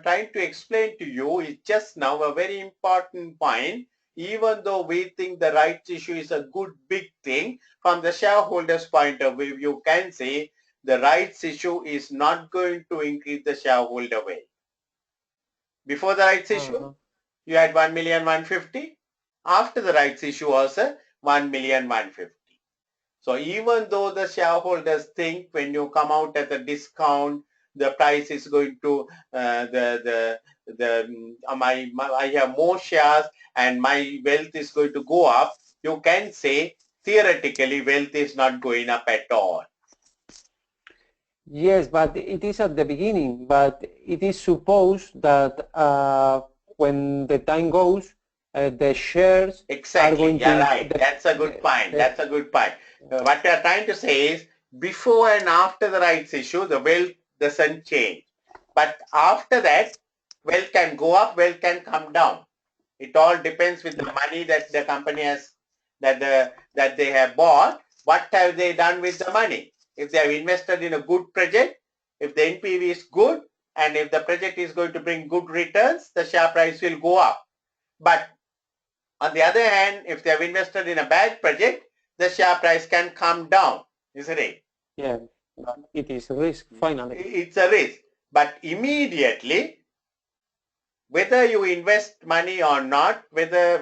trying to explain to you is just now a very important point. Even though we think the rights issue is a good big thing, from the shareholders' point of view, you can say the rights issue is not going to increase the shareholder wealth. Before the rights issue, you had 1,150,000. After the rights issue also 1,150,000. So even though the shareholders think when you come out at a discount, the price is going to I have more shares and my wealth is going to go up, you can say theoretically wealth is not going up at all. Yes, but it is at the beginning. But it is supposed that when the time goes, the shares exactly. are going Yeah, to... right. That's a good point. That's a good point. What we are trying to say is before and after the rights issue, the wealth doesn't change. But after that, wealth can go up, wealth can come down. It all depends with the money that the company has, that they have bought. What have they done with the money? If they have invested in a good project, if the NPV is good, and if the project is going to bring good returns, the share price will go up. But on the other hand, if they have invested in a bad project, the share price can come down, isn't it? Yeah, it is a risk, finally. It's a risk. But immediately, whether you invest money or not, whether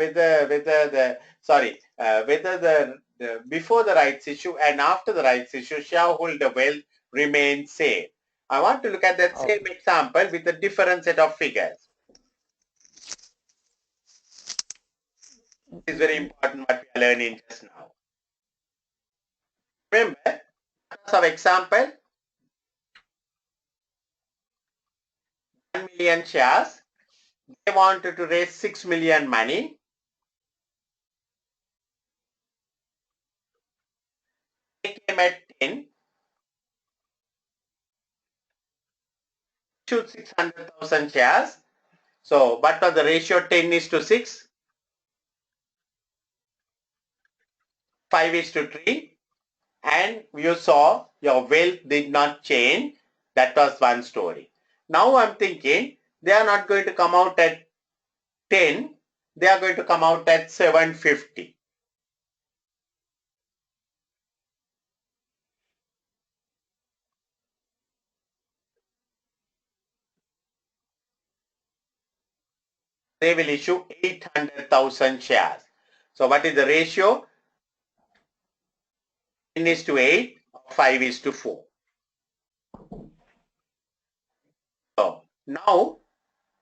before the rights issue and after the rights issue, shareholder wealth remains same. I want to look at that same example with a different set of figures. This is very important what we are learning just now. Remember, of example, 1 million shares. They wanted to raise 6 million money. They came at 10. Issued 600,000 shares. So what was the ratio? 10 is to 6. 5 is to 3. And you saw your wealth did not change. That was one story. Now I'm thinking they are not going to come out at 10. They are going to come out at 750. they will issue 800,000 shares. So what is the ratio? 10:8, 5:4. So now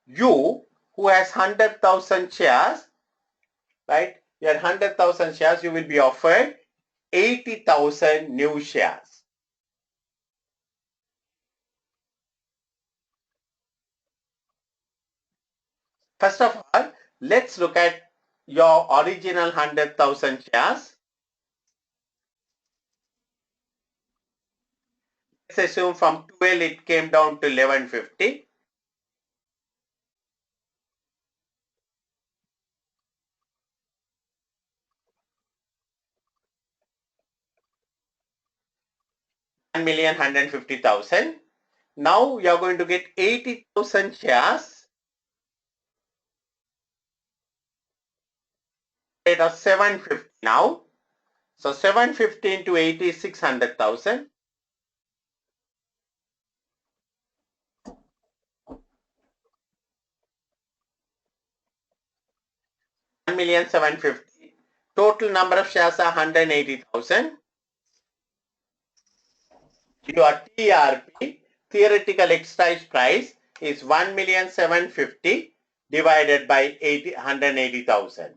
you who has 100,000 shares, right? You had 100,000 shares, you will be offered 80,000 new shares. First of all, let's look at your original 100,000 shares. Let's assume from 12 it came down to 1150. One million 150,000. Now you are going to get 80,000 shares rate of 750 now. So 750 into 80 is 600,000. 1,750,000. Total number of shares are 180,000. Your TRP, theoretical exercise price, is 1,750,000 divided by 180,000.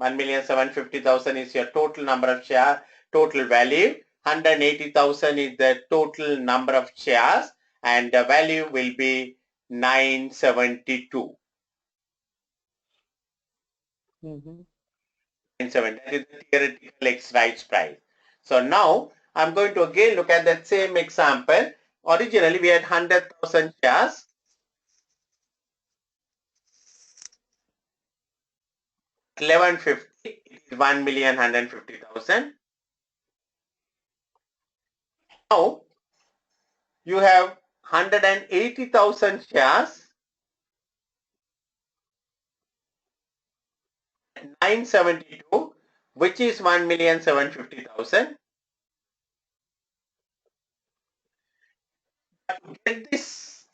1,750,000 is your total number of share, total value. 180,000 is the total number of shares, and the value will be 972. 970. That is the theoretical exercise price. So now I'm going to again look at that same example. Originally we had 100,000 shares. $11.50 is 1,150,000. Now you have 180,000 shares, 972, which is 1,750,000. To get this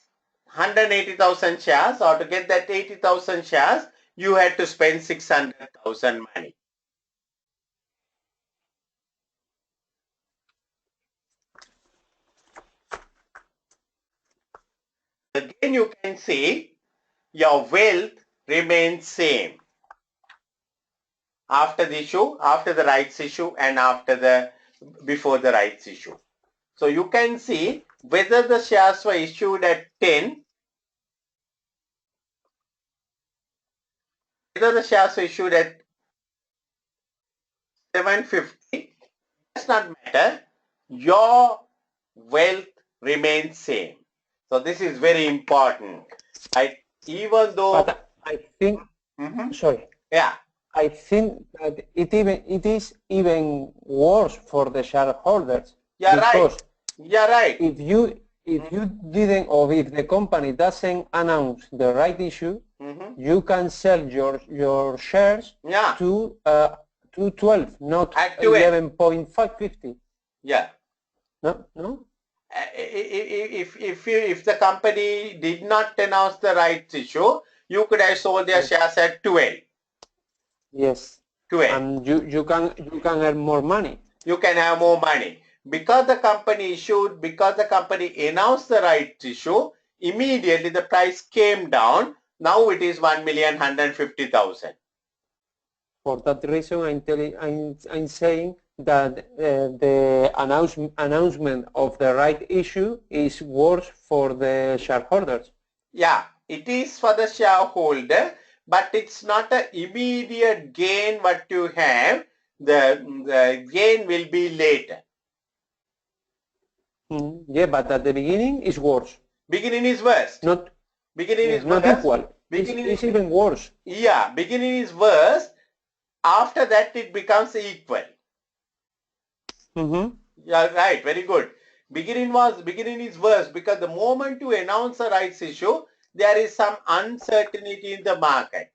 180,000 shares, or to get that 80,000 shares, you had to spend 600,000 money. Again, you can see your wealth remains same after the issue, after the rights issue, and before the rights issue. So you can see whether the shares were issued at 10, whether the shares were issued at 750, does not matter. Your wealth remains same. So this is very important, right? Even though, but I think, sorry. Yeah. I think that it is even worse for the shareholders. Yeah, because right. Yeah, right. If you didn't, or if the company doesn't announce the right issue, you can sell your shares to 12, not 11.550. Yeah. No. If the company did not announce the rights issue, you could have sold their shares at 12. Yes. 12. And you can earn more money. You can have more money. Because the company announced the rights issue, immediately the price came down. Now it is 1,150,000. For that reason, I'm saying that the announcement of the right issue is worse for the shareholders. Yeah, it is for the shareholder, but it's not an immediate gain what you have. The gain will be later. Yeah, but at the beginning is worse. Beginning is worse. Not equal. It's even worse. Yeah, beginning is worse. After that, it becomes equal. Yeah, right. Very good. Beginning is worse because the moment you announce a rights issue, there is some uncertainty in the market.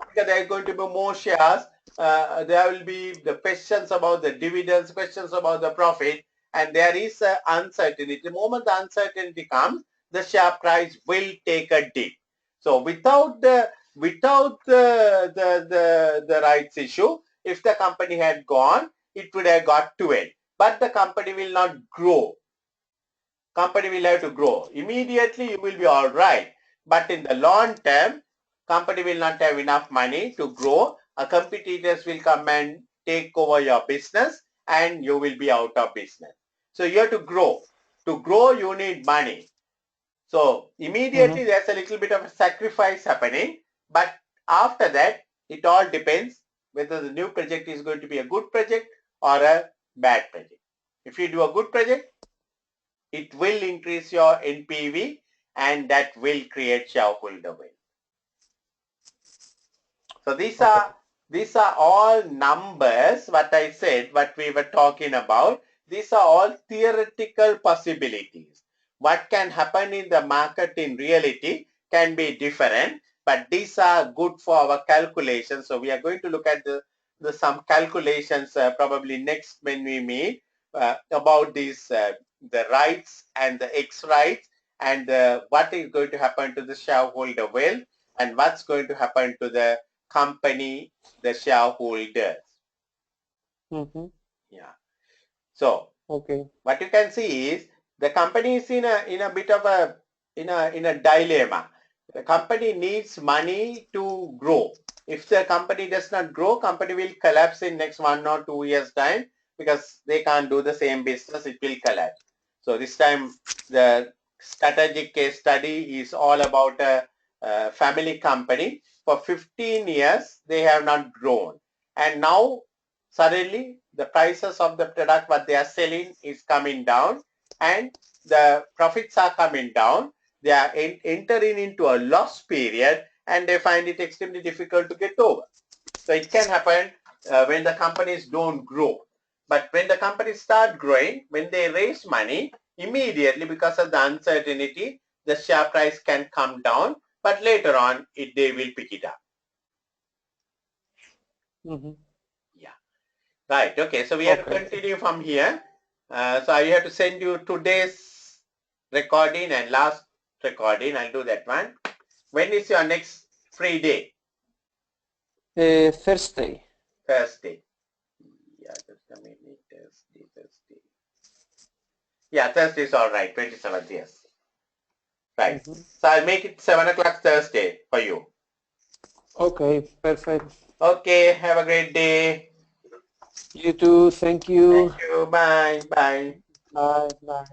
Because there are going to be more shares. There will be the questions about the dividends, questions about the profit, and there is uncertainty. The moment the uncertainty comes, the share price will take a dip. So without the rights issue, if the company had gone, it would have got 12. But the company will not grow. Company will have to grow. Immediately you will be all right. But in the long term, company will not have enough money to grow. A competitors will come and take over your business and you will be out of business. So you have to grow. To grow, you need money. So immediately there's a little bit of a sacrifice happening. But after that, it all depends whether the new project is going to be a good project or a bad project. If you do a good project, it will increase your NPV and that will create shareholder wealth. So these are all numbers, what I said, what we were talking about. These are all theoretical possibilities. What can happen in the market in reality can be different, but these are good for our calculations. So we are going to look at some calculations probably next when we meet about these the rights and the X rights and what is going to happen to the shareholder wealth and what's going to happen to the company, the shareholders. Yeah. So what you can see is the company is in a bit of a in a dilemma. The company needs money to grow. If the company does not grow, company will collapse in next 1 or 2 years time because they can't do the same business, it will collapse. So this time the strategic case study is all about a family company. For 15 years they have not grown, and now suddenly the prices of the product what they are selling is coming down and the profits are coming down. They are entering into a loss period and they find it extremely difficult to get over. So it can happen when the companies don't grow. But when the companies start growing, when they raise money, immediately because of the uncertainty, the share price can come down, but later on they will pick it up. Yeah. Right. Okay. So we have to continue from here. So I have to send you today's recording and last recording. I'll do that one. When is your next free day? Thursday. Thursday. Yeah, just a minute. Thursday. Yeah, Thursday is all right. 27th, yes. Right. So I'll make it 7 o'clock Thursday for you. Okay, perfect. Okay. Have a great day. You too. Thank you. Thank you. Bye. Bye. Bye. Bye.